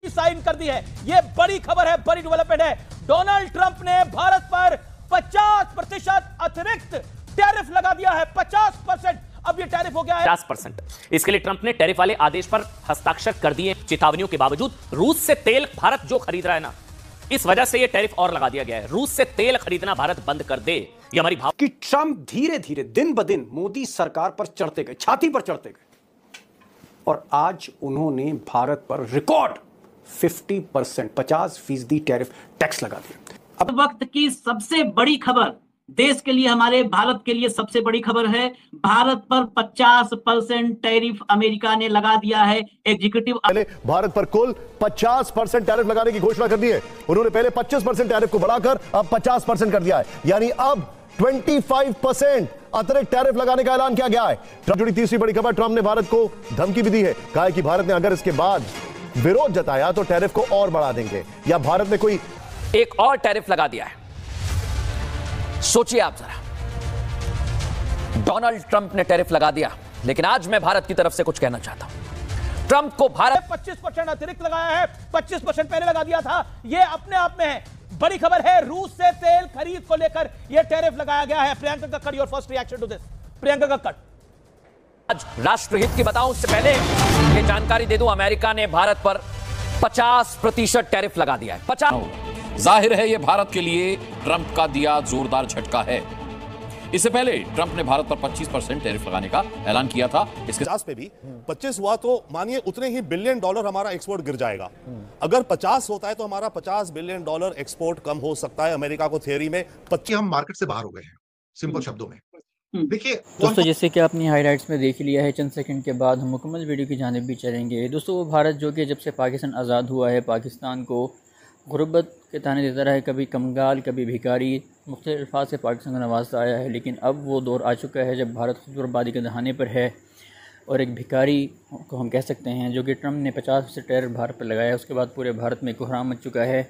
Sign कर दी है। यह बड़ी खबर है, बड़ी डेवलपमेंट है। डोनाल्ड ट्रंप ने भारत पर 50% अतिरिक्त टैरिफ लगा दिया है। 50%। अब ये टैरिफ हो गया है 50%। इसके लिए ट्रंप ने टैरिफ वाले आदेश पर हस्ताक्षर कर दिए। चेतावनियों के बावजूद रूस से तेल भारत जो खरीद रहा है ना, इस वजह से ये टैरिफ और लगा दिया गया है। रूस से तेल खरीदना भारत बंद कर दे, ये हमारी भाव कि ट्रंप धीरे धीरे दिन ब दिन मोदी सरकार पर चढ़ते गए, छाती पर चढ़ते गए, और आज उन्होंने भारत पर रिकॉर्ड 50% टैरिफ टैक्स लगा दिया। अब वक्त की सबसे बड़ी खबर, देश के लिए, हमारे भारत के लिए सबसे बड़ी खबर है। भारत पर 50% टैरिफ अमेरिका ने लगा दिया है। एग्जीक्यूटिव पहले भारत पर कुल 50% टैरिफ लगाने की घोषणा कर दी है। उन्होंने पहले 25% टैरिफ को बढ़ाकर अब 50% कर दिया है, यानी अब 25% अतिरिक्त टैरिफ लगाने का ऐलान किया गया है। ट्रंप जुड़ी तीसरी बड़ी खबर, ट्रंप ने भारत को धमकी भी दी है। कहा है कि भारत ने अगर इसके बाद विरोध जताया तो टैरिफ को और बढ़ा देंगे, या भारत ने कोई एक और टैरिफ लगा दिया है। सोचिए आप जरा, डोनाल्ड ट्रंप ने टैरिफ लगा दिया, लेकिन आज मैं भारत की तरफ से कुछ कहना चाहता हूं। ट्रंप को भारत 25% अतिरिक्त लगाया है। 25% पहले लगा दिया था। यह अपने आप में है बड़ी खबर है। रूस से तेल खरीद को लेकर यह टैरिफ लगाया गया है। Priyanka Kakkar, your first reaction to this. Priyanka Kakkar, आज राष्ट्रहित की बताऊं उससे पहले ये जानकारी दे दूं, अमेरिका ने भारत पर 50% टैरिफ लगा दिया है। 50। जाहिर है ये भारत के लिए ट्रंप का दिया जोरदार झटका है। इससे पहले ट्रंप ने भारत पर 25% टैरिफ लगाने का ऐलान किया था। इसके 50 पे भी 25 हुआ तो मानिए उतने ही बिलियन डॉलर हमारा एक्सपोर्ट गिर जाएगा। अगर 50 होता है तो हमारा 50 बिलियन डॉलर एक्सपोर्ट कम हो सकता है। अमेरिका को थियरी में 25 हम मार्केट से बाहर हो गए हैं, सिंपल शब्दों में। देखिए दोस्तों, जैसे कि आपने हाइलाइट्स में देख लिया है, चंद सेकंड के बाद हम मुकम्मल वीडियो की जानिब भी चलेंगे। दोस्तों, भारत जो कि जब से पाकिस्तान आज़ाद हुआ है, पाकिस्तान को गुर्बत के ताने देता रहा है, कभी कंगाल कभी भिखारी, मुख्तलिफ अल्फाज से पाकिस्तान को नवाजता आया है। लेकिन अब वो दौर आ चुका है जब भारत खुद बर्बादी के दहाने पर है और एक भिखारी को हम कह सकते हैं, जो कि ट्रंप ने 50% टैरिफ भारत पर लगाया। उसके बाद पूरे भारत में कोहराम मच चुका है।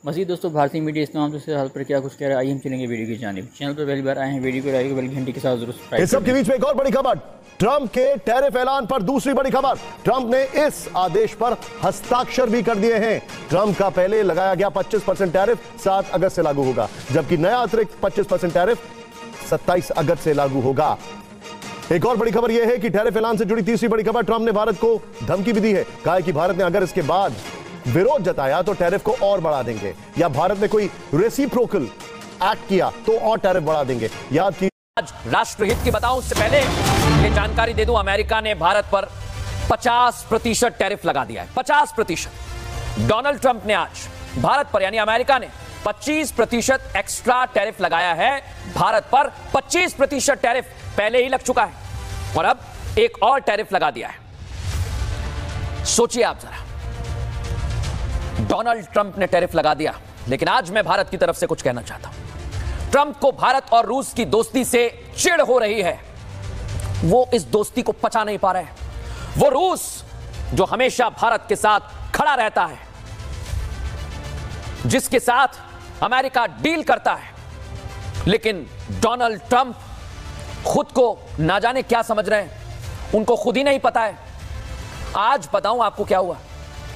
मज़ीद दोस्तों, भारतीय मीडिया इस तमाम हाल पर क्या कुछ कह रहा है, आइए हम चलेंगे वीडियो की जानिब। चैनल पर पहली बार आए हैं, वीडियो को लाइक बेल घंटी के साथ जरूर सब्सक्राइब। इस सब के बीच में एक और बड़ी खबर, ट्रंप के टैरिफ ऐलान पर दूसरी बड़ी खबर। ट्रंप ने इस आदेश पर हस्ताक्षर भी कर दिए हैं। ट्रंप का पहले लगाया गया 25% टैरिफ 7 अगस्त से लागू होगा, जबकि नया अतिरिक्त 25% टैरिफ 27 अगस्त से लागू होगा। एक और बड़ी खबर यह है कि टैरिफ ऐलान से जुड़ी तीसरी बड़ी खबर, ट्रंप ने भारत को धमकी भी दी है। कहा है कि भारत ने अगर इसके बाद विरोध जताया तो टैरिफ को और बढ़ा देंगे, या भारत ने कोई रेसिप्रोकल एक्ट किया तो और टैरिफ बढ़ा देंगे। याद की आज राष्ट्रहित की बताऊं उससे पहले ये जानकारी दे दूं, अमेरिका ने भारत पर 50% टैरिफ लगा दिया है। 50%। डोनाल्ड ट्रंप ने आज भारत पर, यानी अमेरिका ने 25% एक्स्ट्रा टैरिफ लगाया है भारत पर। 25% टैरिफ पहले ही लग चुका है और अब एक और टैरिफ लगा दिया है। सोचिए आप जरा, डोनाल्ड ट्रंप ने टैरिफ लगा दिया, लेकिन आज मैं भारत की तरफ से कुछ कहना चाहता हूं। ट्रंप को भारत और रूस की दोस्ती से चिढ़ हो रही है। वो इस दोस्ती को पचा नहीं पा रहे हैं। वो रूस जो हमेशा भारत के साथ खड़ा रहता है, जिसके साथ अमेरिका डील करता है, लेकिन डोनाल्ड ट्रंप खुद को ना जाने क्या समझ रहे हैं, उनको खुद ही नहीं पता है। आज बताऊं आपको क्या हुआ।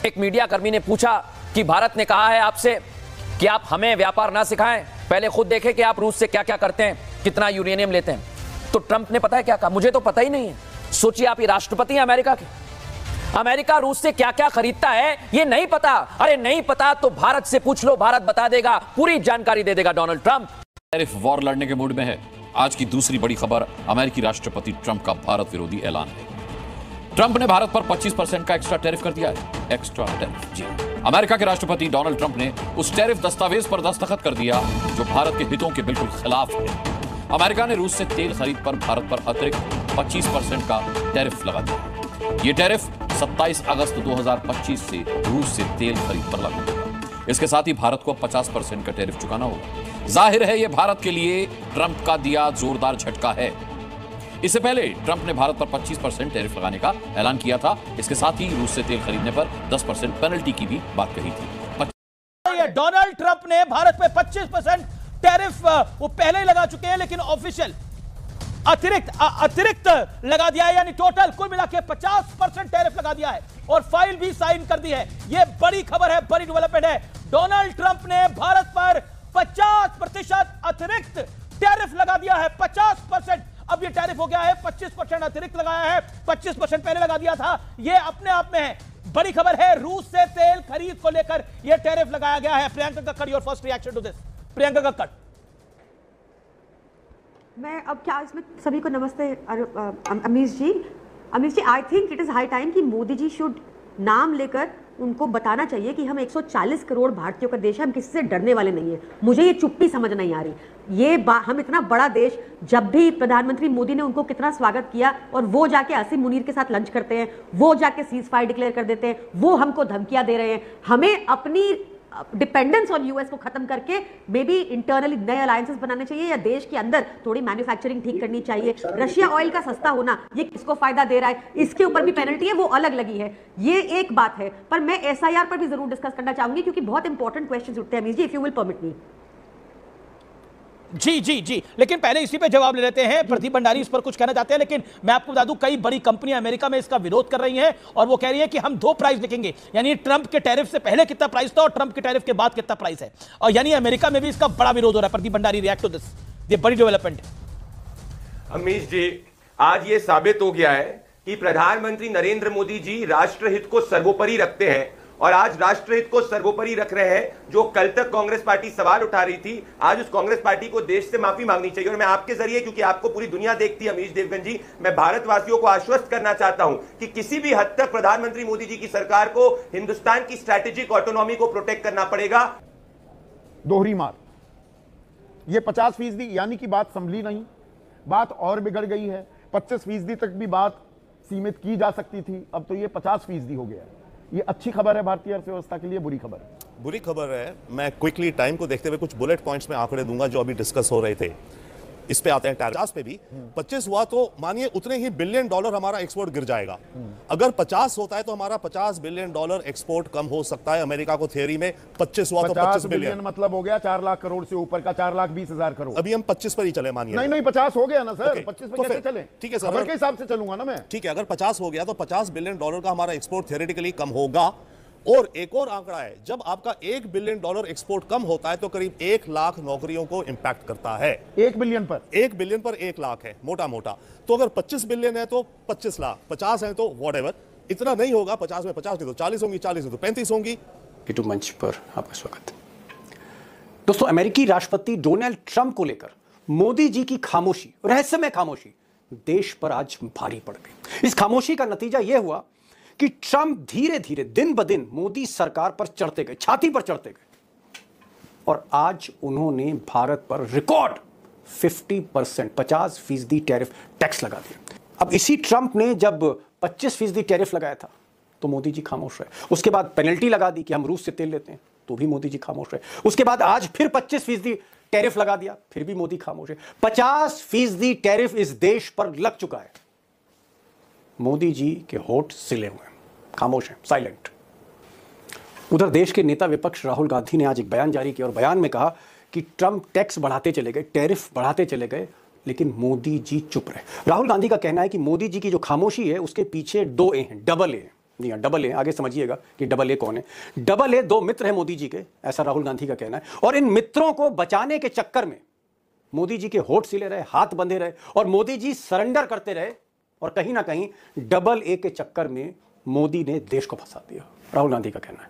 एक मीडिया कर्मी ने पूछा कि भारत ने कहा है आपसे कि आप हमें व्यापार ना सिखाएं, पहले खुद देखें कि आप रूस से क्या क्या करते हैं, कितना यूरेनियम लेते हैं। तो ट्रंप ने पता है क्या कहा, मुझे तो पता ही नहीं है। सोचिए, आप ये राष्ट्रपति हैं अमेरिका के, अमेरिका रूस से क्या क्या खरीदता है ये नहीं पता। अरे नहीं पता तो भारत से पूछ लो, भारत बता देगा, पूरी जानकारी दे देगा डोनाल्ड ट्रंप। टैरिफ वॉर लड़ने के मूड में है। आज की दूसरी बड़ी खबर, अमेरिकी राष्ट्रपति ट्रंप का भारत विरोधी ऐलान है। ट्रंप ने भारत पर 25% का एक्स्ट्रा टैरिफ कर दिया है। एक्स्ट्रा टैरिफ, जी। अमेरिका के राष्ट्रपति डोनाल्ड ट्रंप ने उस टैरिफ दस्तावेज पर दस्तखत कर दिया जो भारत के हितों के बिल्कुल खिलाफ है। अमेरिका ने रूस से तेल खरीद पर भारत पर अतिरिक्त 25% का टैरिफ लगा दिया। यह टैरिफ 27 अगस्त 2025 से रूस से तेल खरीद पर लागू होगा। इसके साथ ही भारत को 50% का टैरिफ चुकाना होगा। जाहिर है यह भारत के लिए ट्रंप का दिया जोरदार झटका है। इससे पहले ट्रंप ने भारत पर 25% टैरिफ लगाने का ऐलान किया था। इसके साथ ही रूस से तेल खरीदने पर 10% पेनल्टी की भी बात कही थी। डोनाल्ड ट्रंप ने भारत पे 25% टैरिफ वो पहले ही लगा चुके हैं, लेकिन ऑफिशियल अतिरिक्त लगा दिया है, यानी टोटल कुल मिला के 50% टैरिफ लगा दिया है और फाइल भी साइन कर दी है। यह बड़ी खबर है, बड़ी डेवलपमेंट है। डोनाल्ड ट्रंप ने भारत पर 50% अतिरिक्त टैरिफ लगा दिया है। 50%, अब यह टैरिफ हो गया है 25% अतिरिक्त लगाया है। 25% पहले लगा दिया था। यह अपने आप में है बड़ी खबर है। रूस से तेल खरीद को लेकर यह टैरिफ लगाया गया है। Priyanka Kakkar, your first reaction to this. Priyanka Kakkar. मैं अब क्या इसमें सभी को नमस्ते। Amish ji, I think it is high time कि मोदी जी शुड नाम लेकर उनको बताना चाहिए कि हम 140 करोड़ भारतीयों का देश है, हम किसी से डरने वाले नहीं है। मुझे ये चुप्पी समझ नहीं आ रही। ये हम इतना बड़ा देश, जब भी प्रधानमंत्री मोदी ने उनको कितना स्वागत किया और वो जाके आसिम मुनीर के साथ लंच करते हैं, वो जाके सीज फायर डिक्लेयर कर देते हैं, वो हमको धमकियां दे रहे हैं। हमें अपनी डिपेंडेंस ऑन यूएस को खत्म करके मे बी इंटरनली नए अलायंसेस बनाने चाहिए या देश के अंदर थोड़ी मैन्युफैक्चरिंग ठीक करनी चाहिए। रशिया ऑयल का सस्ता होना ये किसको फायदा दे रहा है, इसके ऊपर भी पेनल्टी है, वो अलग लगी है। ये एक बात है, पर मैं एसआईआर पर भी जरूर डिस्कस करना चाहूंगी क्योंकि बहुत इंपॉर्टेंट क्वेश्चंस उठते हैं। Amish ji, if you will permit me. जी, लेकिन पहले इसी पे जवाब ले लेते हैं। प्रदीप भंडारी इस पर कुछ कहना चाहते हैं, लेकिन मैं आपको बता दूं कई बड़ी कंपनियां अमेरिका में इसका विरोध कर रही हैं और वो कह रही है कि हम 2 प्राइस लिखेंगे, यानी ट्रंप के टैरिफ से पहले कितना प्राइस था और ट्रंप के टैरिफ के बाद कितना प्राइस है, और यानी अमेरिका में भी इसका बड़ा विरोध हो रहा है। Pradeep Bhandari, react to this, ये बड़ी डेवलपमेंट। अमीश जी, आज ये साबित हो गया है कि प्रधानमंत्री नरेंद्र मोदी जी राष्ट्रहित को सर्वोपरि रखते हैं और आज राष्ट्रहित को सर्वोपरि रख रहे हैं। जो कल तक कांग्रेस पार्टी सवाल उठा रही थी, आज उस कांग्रेस पार्टी को देश से माफी मांगनी चाहिए। और मैं आपके जरिए, क्योंकि आपको पूरी दुनिया देखती है अमीश देवगन जी, मैं भारतवासियों को आश्वस्त करना चाहता हूं कि किसी भी हद तक प्रधानमंत्री मोदी जी की सरकार को हिंदुस्तान की स्ट्रैटेजिक ऑटोनॉमी को प्रोटेक्ट करना पड़ेगा। दोहरी मार, ये 50% यानी कि बात संभली नहीं, बात और बिगड़ गई है। 25% तक भी बात सीमित की जा सकती थी, अब तो ये 50% हो गया है। ये अच्छी खबर है भारतीय अर्थव्यवस्था के लिए, बुरी खबर है। बुरी खबर है। मैं क्विकली टाइम को देखते हुए कुछ बुलेट पॉइंट्स में आंकड़े दूंगा जो अभी डिस्कस हो रहे थे। इस पे आते हैं, 50 पे भी 25 हुआ तो मानिए उतने ही बिलियन डॉलर हमारा एक्सपोर्ट गिर जाएगा। अगर 50 होता है तो हमारा 50 बिलियन डॉलर एक्सपोर्ट कम हो सकता है। अमेरिका को थियरी में 25 हुआ तो 25 बिलियन मतलब हो गया 4 लाख करोड़ से ऊपर का 4,20,000 करोड़। अभी हम 25 पर ही चले मानिए। नहीं 50 हो गया ना सर, 25 पर कैसे चले? ठीक है सर, खबर के हिसाब से चलूंगा ना मैं। ठीक है, अगर 50 हो गया तो 50 बिलियन डॉलर का हमारा एक्सपोर्ट थियोरेटिकली कम होगा। और एक और आंकड़ा है, जब आपका 1 बिलियन डॉलर एक्सपोर्ट कम होता है तो करीब 1 लाख नौकरियों को इंपैक्ट करता है। 1 बिलियन पर 1 लाख है मोटा मोटा। तो अगर 25 बिलियन है तो 25 लाख, 50 है तो व्हाटएवर, इतना नहीं होगा। 50 में 50 नहीं तो 40 होंगी, 40 में तो 35 होंगी। मंच पर आपका स्वागत। दोस्तों, अमेरिकी राष्ट्रपति डोनाल्ड ट्रंप को लेकर मोदी जी की खामोशी, रहस्यमय खामोशी, देश पर आज भारी पड़ गई। इस खामोशी का नतीजा यह हुआ कि ट्रंप धीरे धीरे दिन ब दिन मोदी सरकार पर चढ़ते गए, छाती पर चढ़ते गए, और आज उन्होंने भारत पर रिकॉर्ड 50% टैरिफ टैक्स लगा दिया। अब इसी ट्रंप ने जब 25% टैरिफ लगाया था तो मोदी जी खामोश रहे। उसके बाद पेनल्टी लगा दी कि हम रूस से तेल लेते हैं, तो भी मोदी जी खामोश रहे। उसके बाद आज फिर 25% टैरिफ लगा दिया, फिर भी मोदी खामोश है। 50% टैरिफ इस देश पर लग चुका है। मोदी जी के होठ सिले हुए हैं, खामोश हैं, साइलेंट। उधर देश के नेता विपक्ष राहुल गांधी ने आज एक बयान जारी किया और बयान में कहा कि ट्रंप टैक्स बढ़ाते चले गए, टैरिफ बढ़ाते चले गए, लेकिन मोदी जी चुप रहे। राहुल गांधी का कहना है कि मोदी जी की जो खामोशी है उसके पीछे 2 ए हैं, डबल ए। जी हाँ, डबल ए। आगे समझिएगा कि डबल ए कौन है। डबल ए 2 मित्र हैं मोदी जी के, ऐसा राहुल गांधी का कहना है। और इन मित्रों को बचाने के चक्कर में मोदी जी के होठ सिले रहे, हाथ बंधे रहे और मोदी जी सरेंडर करते रहे, और कहीं ना कहीं डबल ए के चक्कर में मोदी ने देश को फंसा दिया, राहुल गांधी का कहना है।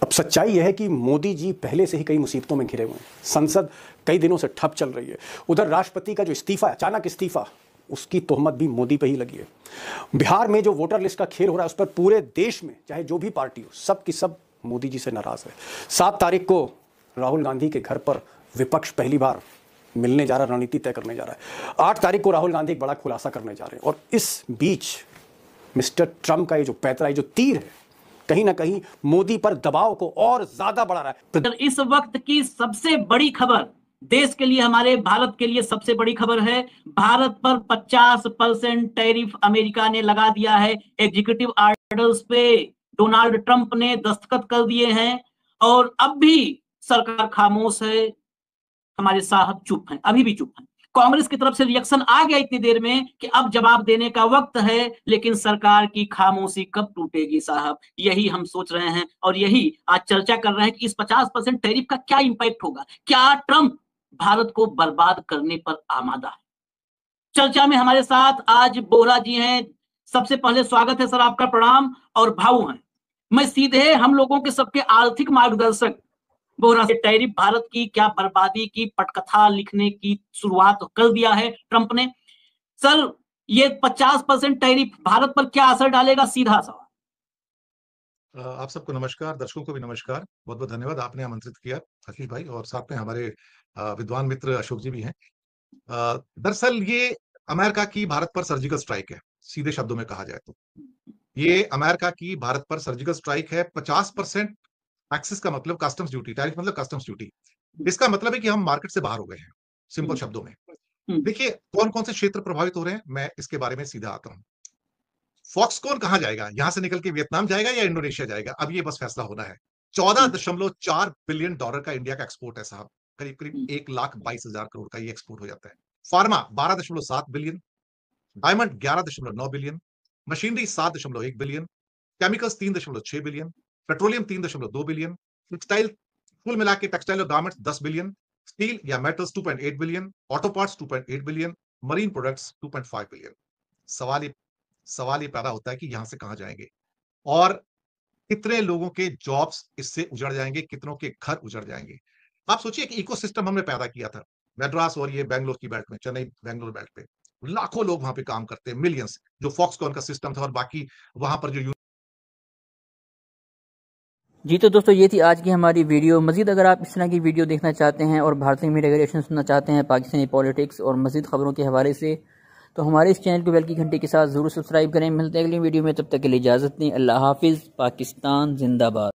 अब सच्चाई यह है कि मोदी जी पहले से ही कई मुसीबतों में घिरे हुए हैं। संसद कई दिनों से ठप चल रही है। उधर राष्ट्रपति का जो इस्तीफा, अचानक इस्तीफा, उसकी तोहमत भी मोदी पे ही लगी है। बिहार में जो वोटर लिस्ट का खेल हो रहा है उस पर पूरे देश में चाहे जो भी पार्टी हो, सब की सब मोदी जी से नाराज है। 7 तारीख को राहुल गांधी के घर पर विपक्ष पहली बार मिलने जा रहा, रणनीति तय करने जा रहा है। 8 तारीख को राहुल गांधी एक बड़ा खुलासा करने जा रहे हैं। और इस बीच मिस्टर ट्रंप का ये जो पैतरा, ये जो तीर है, कहीं ना कहीं मोदी पर दबाव को और ज्यादा बढ़ा रहा है। इस वक्त की सबसे बड़ी खबर देश के लिए, हमारे भारत के लिए सबसे बड़ी खबर है। भारत पर 50% टैरिफ अमेरिका ने लगा दिया है। एग्जीक्यूटिव ऑर्डर्स पे डोनाल्ड ट्रंप ने दस्तखत कर दिए हैं और अब भी सरकार खामोश है, हमारे साहब चुप हैं, अभी भी चुप हैं। कांग्रेस की तरफ से रिएक्शन आ गया इतनी देर में कि अब जवाब देने का वक्त है, लेकिन सरकार की खामोशी कब टूटेगी साहब, यही हम सोच रहे हैं और यही आज चर्चा कर रहे हैं कि इस 50% टैरिफ का क्या इंपैक्ट होगा। क्या ट्रंप भारत को बर्बाद करने पर आमादा है? चर्चा में हमारे साथ आज बोहरा जी हैं। सबसे पहले स्वागत है सर आपका, प्रणाम। और भाऊ हैं, मैं सीधे हम लोगों के सबके आर्थिक मार्गदर्शक बोहरा से, टैरिफ भारत की क्या बर्बादी की पटकथा लिखने की शुरुआत कर दिया है ट्रंप ने। सर, ये 50% टैरिफ भारत पर क्या असर डालेगा, सीधा सवाल। आप सबको नमस्कार, दर्शकों को भी नमस्कार। बहुत बहुत धन्यवाद, आपने आमंत्रित किया अखिल भाई, और साथ में हमारे विद्वान मित्र अशोक जी भी हैं। दरअसल ये अमेरिका की भारत पर सर्जिकल स्ट्राइक है, सीधे शब्दों में कहा जाए तो ये अमेरिका की भारत पर सर्जिकल स्ट्राइक है। 50% टैक्सेस का मतलब कस्टम्स ड्यूटी, टैरिफ मतलब कस्टम्स ड्यूटी। इसका मतलब है कि हम मार्केट से बाहर हो गए हैं, सिंपल शब्दों में। देखिए कौन कौन से क्षेत्र प्रभावित हो रहे हैं, मैं इसके बारे में सीधा आता हूं। फॉक्सकॉन कहां जाएगा, यहां से निकल के वियतनाम जाएगा या इंडोनेशिया जाएगा, अब ये बस फैसला होना है। $14.4 बिलियन का इंडिया का एक्सपोर्ट है साहब, करीब करीब 1,22,000 करोड़ का ये एक्सपोर्ट हो जाता है। Pharma 12.7 billion, diamond 11.9 billion, machinery 7.1 billion, chemicals 3.6 billion, petroleum 3.2 billion, textile कुल मिला के टेक्सटाइल और गारमेंट्स 10 बिलियन, स्टील या metals 2.8 billion, auto parts 2.8 billion, marine products 2.5 billion. सवाल ये पैदा होता है कि यहां से कहां जाएंगे और कितने लोगों के जॉब्स इससे उजड़ जाएंगे, कितनों के घर उजड़ जाएंगे। आप सोचिए एक इकोसिस्टम हमने पैदा किया था मद्रास और ये बेंगलोर की बेल्ट में, चेन्नई बेंगलोर बेल्ट पे लाखों लोग वहां पे काम करते हैं, मिलियंस, जो फॉक्सकॉन का सिस्टम था और बाकी वहां पर जो। जी तो दोस्तों ये थी आज की हमारी वीडियो। मजीद अगर आप इस तरह की वीडियो देखना चाहते हैं और भारतीय मीडिया रिएक्शन सुनना चाहते हैं पाकिस्तानी पॉलिटिक्स और मजीद खबरों के हवाले से, तो हमारे इस चैनल को बेल की घंटी के साथ ज़रूर सब्सक्राइब करें। मिलते हैं अगली वीडियो में, तब तक के लिए इजाज़त दें। अल्लाह हाफिज़। पाकिस्तान जिंदाबाद।